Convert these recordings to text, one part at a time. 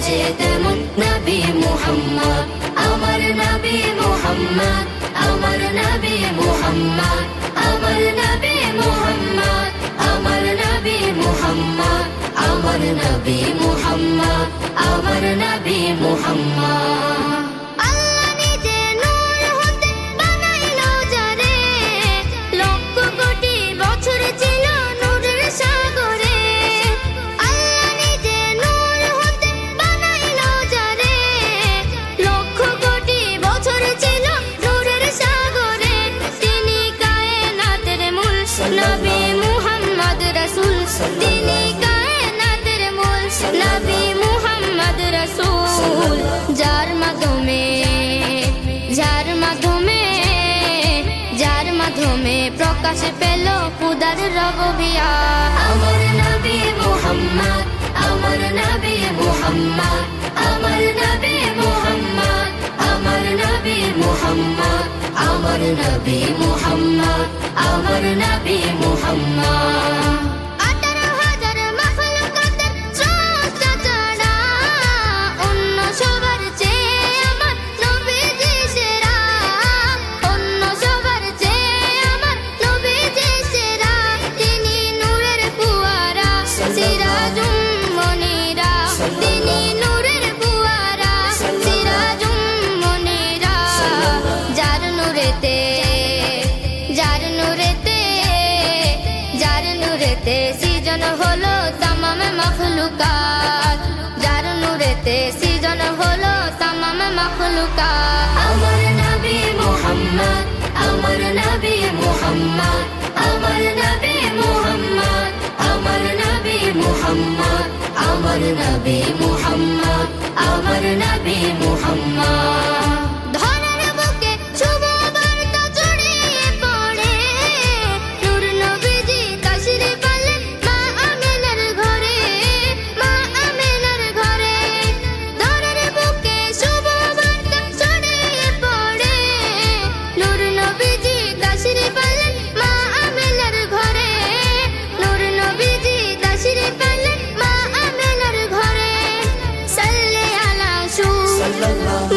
মাঝে তেমন নবী মুহাম্মদ, আমার নবী মুহাম্মদ, আমার নবী মুহাম্মদ, আমার নবী মুহাম্মদ, আমার নবী মুহাম্মদ, আমার নবী মুহাম্মদ, আমার নবী মুহাম্মদ। আল্লাহ নিজে নূর হতে বানাইলো যারে, লক্ষ কোটি বছর ছিল নূরের সাগরে। আল্লাহ নিজে নূর হতে বানাইলো যারে, লক্ষ কোটি বছর ছিল নূরের সাগরে। তিনি কায়নাতের মূল নবী মুহাম্মদ রাসূল, তিনি কায়নাতের মূল নবী মুহাম্মদ রাসূল। যার মাধ্যমে প্রকাশ পেল খুদার রববিয়াত। আমার নবী মুহাম্মদ, আমার নবী মুহাম্মদ, আমার নবী মুহাম্মদ, আমার নবী মুহাম্মদ, আমার নবী মুহাম্মদ, আমার নবী মুহাম্মদ। সৃজন হলো তামাম মখলুকাত, যার নূরেতে সৃজন হলো তামাম মখলুকাত। আমার নবী মুহাম্মদ, আমার নবী মুহাম্মদ, আমার নবী মুহাম্মদ, আমার নবী মুহাম্মদ, আমার নবী মুহাম্মদ, আমার নবী মুহাম্মদ।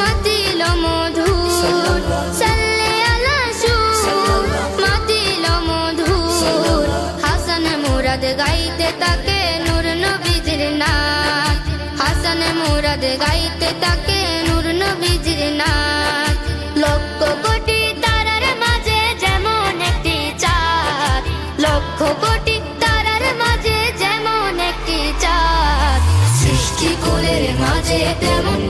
মাতিল মধুর, সাল্লে আলা সুর, মাতিল মধুর। হাসান মুরাদ গাইতে তাকে নূর নবীজির নাত, হাসান মুরাদ গাইতে তাকে নূর নবীজির নাত। লক্ষ কোটি তারার মাঝে যেমন একটি চাঁদ, লক্ষ কোটি তারার মাঝে যেমন একটি চাঁদ। সৃষ্টি কুলের মাঝে তেমন